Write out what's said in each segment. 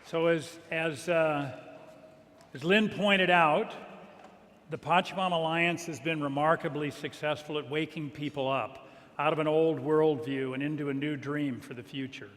So as Lynn pointed out, the Pachamama Alliance has been remarkably successful at waking people up out of an old worldview and into a new dream for the future.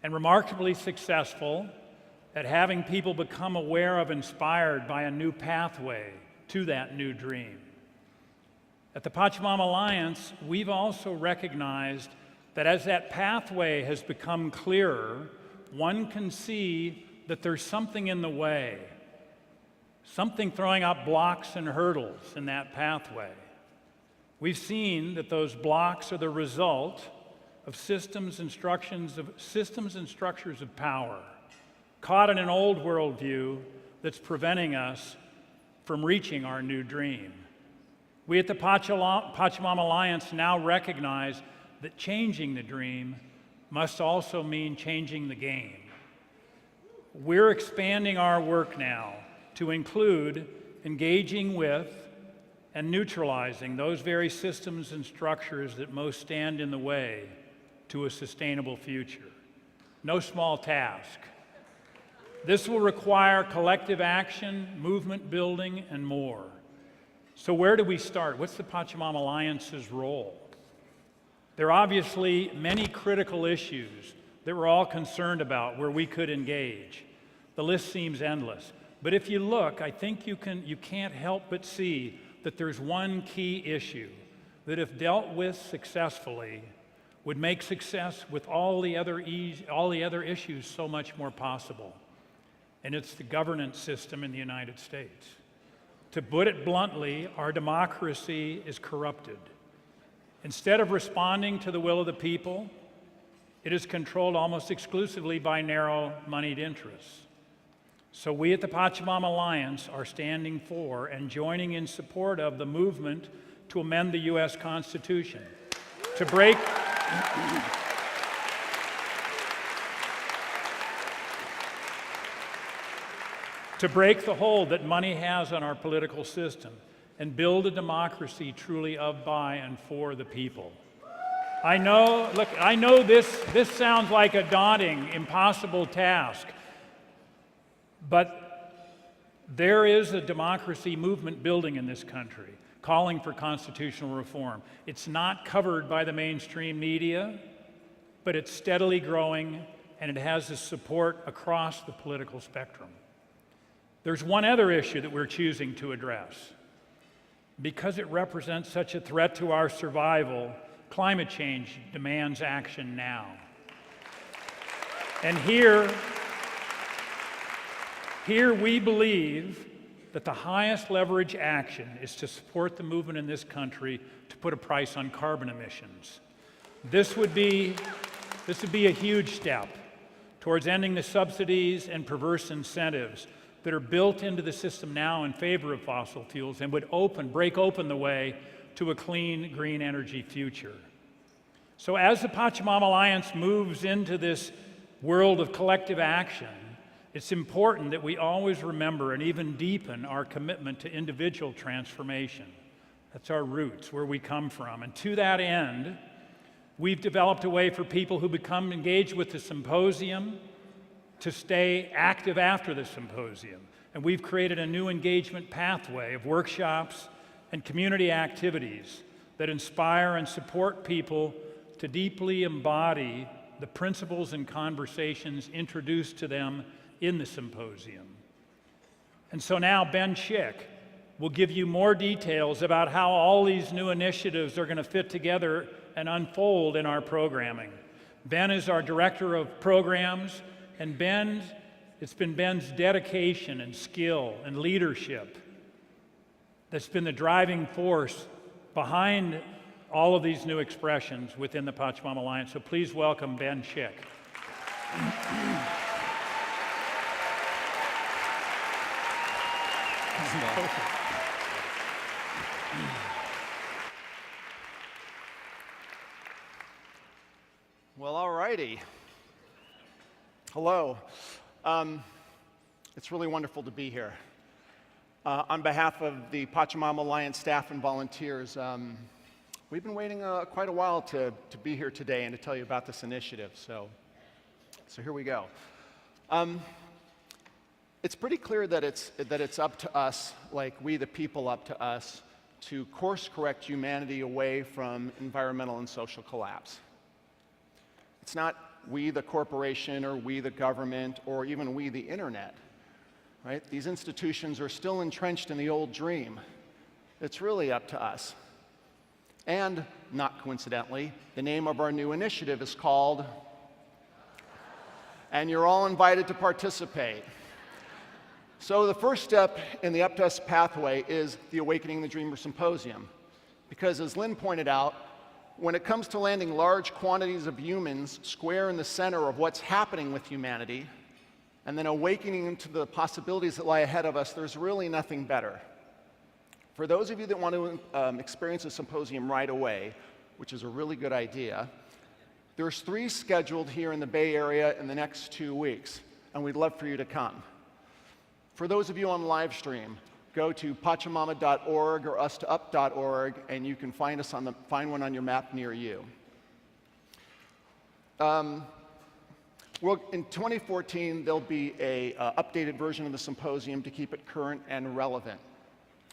And remarkably successful at having people become aware of, inspired by a new pathway to that new dream. At the Pachamama Alliance, we've also recognized that as that pathway has become clearer, one can see that there's something in the way, something throwing up blocks and hurdles in that pathway. We've seen that those blocks are the result of systems and structures of power, caught in an old worldview that's preventing us from reaching our new dream. We at the Pachamama Alliance now recognize that changing the dream must also mean changing the game. We're expanding our work now to include engaging with and neutralizing those very systems and structures that most stand in the way to a sustainable future. No small task. This will require collective action, movement building, and more. So where do we start? What's the Pachamama Alliance's role? There are obviously many critical issues that we're all concerned about where we could engage. The list seems endless. But if you look, I think you can't help but see that there's one key issue that, if dealt with successfully, would make success with all the other issues so much more possible. And it's the governance system in the United States. To put it bluntly, our democracy is corrupted. Instead of responding to the will of the people, it is controlled almost exclusively by narrow moneyed interests. So we at the Pachamama Alliance are standing for and joining in support of the movement to amend the U.S. Constitution, to break the hold that money has on our political system and build a democracy truly of, by, and for the people. I know this sounds like a daunting, impossible task, but there is a democracy movement building in this country, calling for constitutional reform. It's not covered by the mainstream media, but it's steadily growing, and it has the support across the political spectrum. There's one other issue that we're choosing to address. Because it represents such a threat to our survival, climate change demands action now. And here we believe that the highest leverage action is to support the movement in this country to put a price on carbon emissions. This would be a huge step towards ending the subsidies and perverse incentives that are built into the system now in favor of fossil fuels and would break open the way to a clean, green energy future. So as the Pachamama Alliance moves into this world of collective action, it's important that we always remember and even deepen our commitment to individual transformation. That's our roots, where we come from. And to that end, we've developed a way for people who become engaged with the symposium to stay active after the symposium. And we've created a new engagement pathway of workshops and community activities that inspire and support people to deeply embody the principles and conversations introduced to them in the symposium. And so now Ben Schick will give you more details about how all these new initiatives are going to fit together and unfold in our programming. Ben is our Director of Programs, and it's been Ben's dedication and skill and leadership that's been the driving force behind all of these new expressions within the Pachamama Alliance. So please welcome Ben Schick. Well, all righty. Hello. It's really wonderful to be here. On behalf of the Pachamama Alliance staff and volunteers, we've been waiting quite a while to be here today and to tell you about this initiative. So here we go. It's pretty clear that it's up to us, like we the people up to us, to course correct humanity away from environmental and social collapse. It's not we the corporation or we the government or even we the internet, right? These institutions are still entrenched in the old dream. It's really up to us. And, not coincidentally, the name of our new initiative is called, and you're all invited to participate. So the first step in the Up to Us pathway is the Awakening the Dreamer Symposium. Because as Lynn pointed out, when it comes to landing large quantities of humans square in the center of what's happening with humanity, and then awakening them to the possibilities that lie ahead of us, there's really nothing better. For those of you that want to experience a symposium right away, which is a really good idea, there's 3 scheduled here in the Bay Area in the next 2 weeks, and we'd love for you to come. For those of you on live stream, go to pachamama.org or us2up.org, and you can find one on your map near you. In 2014, there'll be a updated version of the symposium to keep it current and relevant,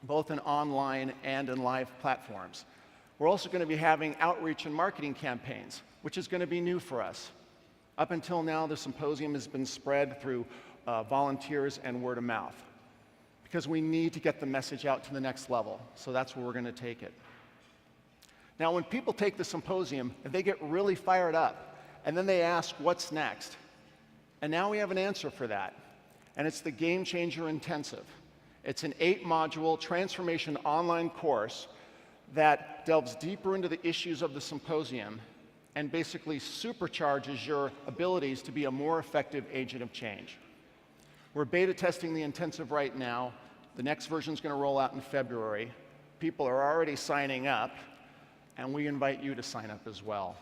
both in online and in live platforms. We're also going to be having outreach and marketing campaigns, which is going to be new for us. Up until now, the symposium has been spread through volunteers and word of mouth, because we need to get the message out to the next level. So that's where we're going to take it. Now, when people take the symposium, they get really fired up, and then they ask, what's next? And now we have an answer for that, and it's the Game Changer Intensive. It's an 8-module transformation online course that delves deeper into the issues of the symposium and basically supercharges your abilities to be a more effective agent of change. We're beta testing the intensive right now. The next version is going to roll out in February. People are already signing up, and we invite you to sign up as well.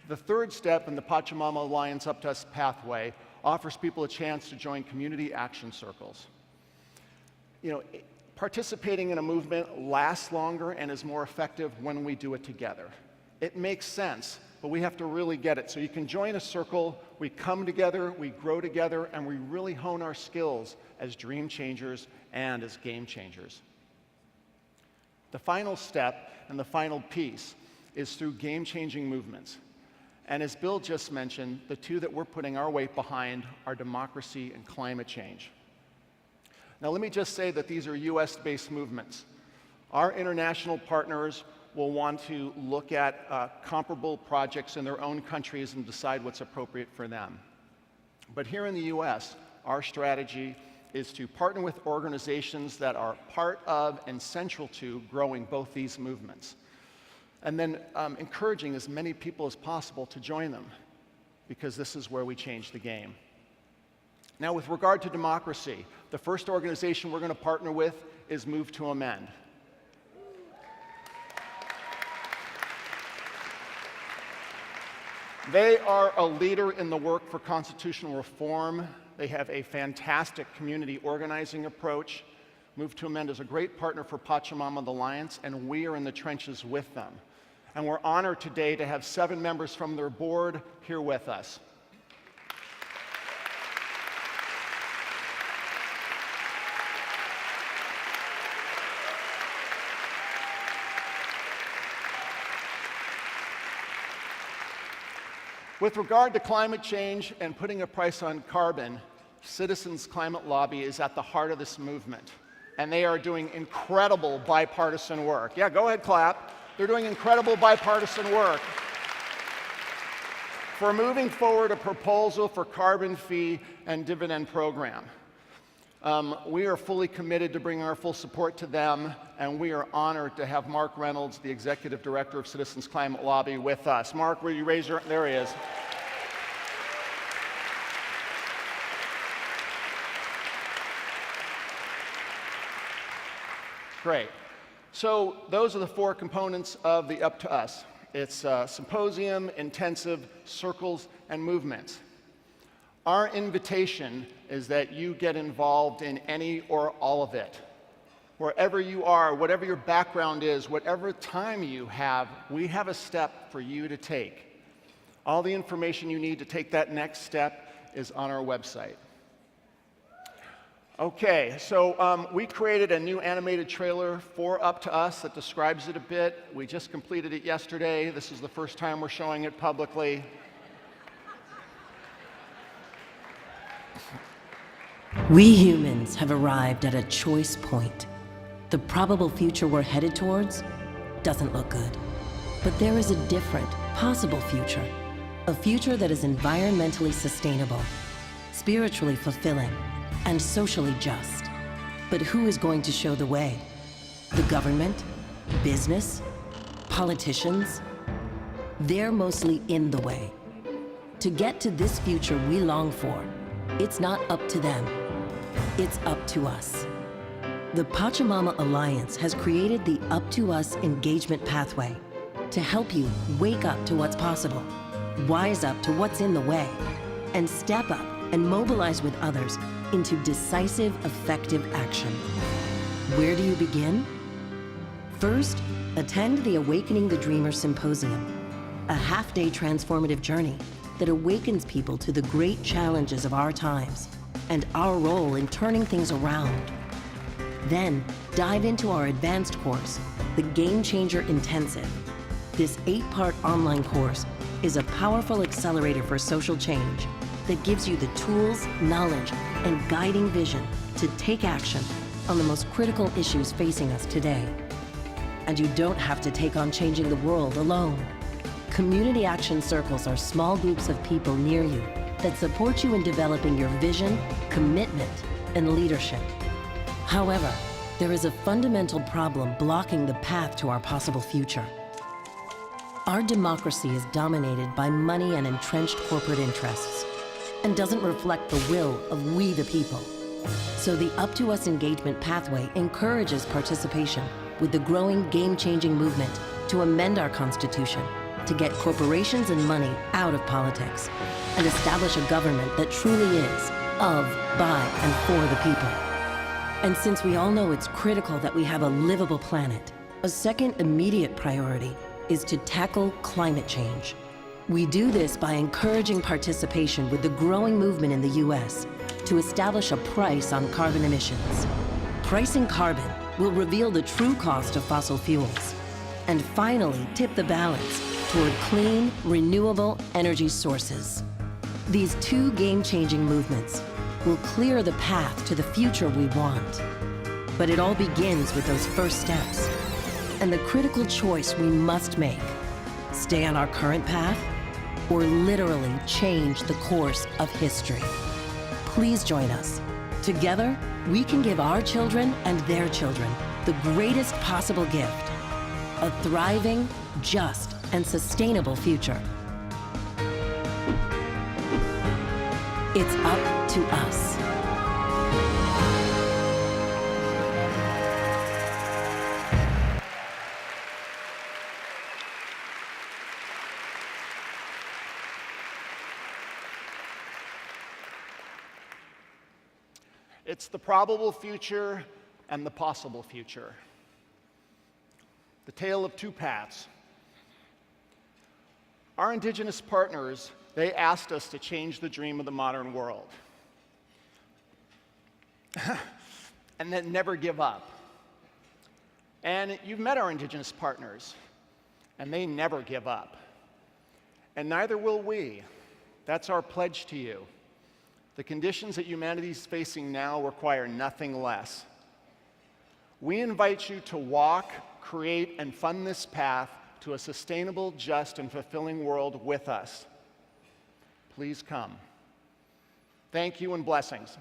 The third step in the Pachamama Alliance Up to Us pathway offers people a chance to join community action circles. You know, participating in a movement lasts longer and is more effective when we do it together. It makes sense, but we have to really get it. So you can join a circle, we come together, we grow together, and we really hone our skills as dream changers and as game changers. The final step and the final piece is through game-changing movements. And as Bill just mentioned, the 2 that we're putting our weight behind are democracy and climate change. Now let me just say that these are US-based movements. Our international partners will want to look at comparable projects in their own countries and decide what's appropriate for them. But here in the US, our strategy is to partner with organizations that are part of and central to growing both these movements. And then encouraging as many people as possible to join them, because this is where we change the game. Now, with regard to democracy, the first organization we're going to partner with is Move to Amend. They are a leader in the work for constitutional reform. They have a fantastic community organizing approach. Move to Amend is a great partner for Pachamama Alliance, and we are in the trenches with them. And we're honored today to have 7 members from their board here with us. With regard to climate change and putting a price on carbon, Citizens Climate Lobby is at the heart of this movement, and they are doing incredible bipartisan work. Yeah, go ahead, clap. They're doing incredible bipartisan work for moving forward a proposal for carbon fee and dividend program. We are fully committed to bring our full support to them, and we are honored to have Mark Reynolds, the Executive Director of Citizens Climate Lobby, with us. Mark, will you raise your, there he is. Great. So those are the 4 components of the Up to Us. It's symposium, intensive, circles, and movements. Our invitation is that you get involved in any or all of it. Wherever you are, whatever your background is, whatever time you have, we have a step for you to take. All the information you need to take that next step is on our website. Okay, so we created a new animated trailer for Up to Us that describes it a bit. We just completed it yesterday. This is the first time we're showing it publicly. We humans have arrived at a choice point. The probable future we're headed towards doesn't look good. But there is a different, possible future. A future that is environmentally sustainable, spiritually fulfilling, and socially just. But who is going to show the way? The government? Business? Politicians? They're mostly in the way. To get to this future we long for, it's not up to them. It's up to us. The Pachamama Alliance has created the Up to Us engagement pathway to help you wake up to what's possible, wise up to what's in the way, and step up and mobilize with others into decisive, effective action. Where do you begin? First, attend the Awakening the Dreamer Symposium, a half-day transformative journey that awakens people to the great challenges of our times and our role in turning things around. Then, dive into our advanced course, the Game Changer Intensive. This 8-part online course is a powerful accelerator for social change that gives you the tools, knowledge, and guiding vision to take action on the most critical issues facing us today. And you don't have to take on changing the world alone. Community action circles are small groups of people near you that support you in developing your vision, commitment, and leadership. However, there is a fundamental problem blocking the path to our possible future. Our democracy is dominated by money and entrenched corporate interests and doesn't reflect the will of we the people. So the Up to Us engagement pathway encourages participation with the growing game-changing movement to amend our Constitution to get corporations and money out of politics and establish a government that truly is of, by, and for the people. And since we all know it's critical that we have a livable planet, a second immediate priority is to tackle climate change. We do this by encouraging participation with the growing movement in the US to establish a price on carbon emissions. Pricing carbon will reveal the true cost of fossil fuels and finally tip the balance toward clean, renewable energy sources. These two game-changing movements will clear the path to the future we want. But it all begins with those first steps and the critical choice we must make: stay on our current path or literally change the course of history. Please join us. Together, we can give our children and their children the greatest possible gift: a thriving, just, and sustainable future. It's up to us. It's the probable future and the possible future. The tale of two paths. Our Indigenous partners, they asked us to change the dream of the modern world. And then never give up. And you've met our Indigenous partners, and they never give up. And neither will we. That's our pledge to you. The conditions that humanity is facing now require nothing less. We invite you to walk, create, and fund this path to a sustainable, just, and fulfilling world with us. Please come. Thank you and blessings.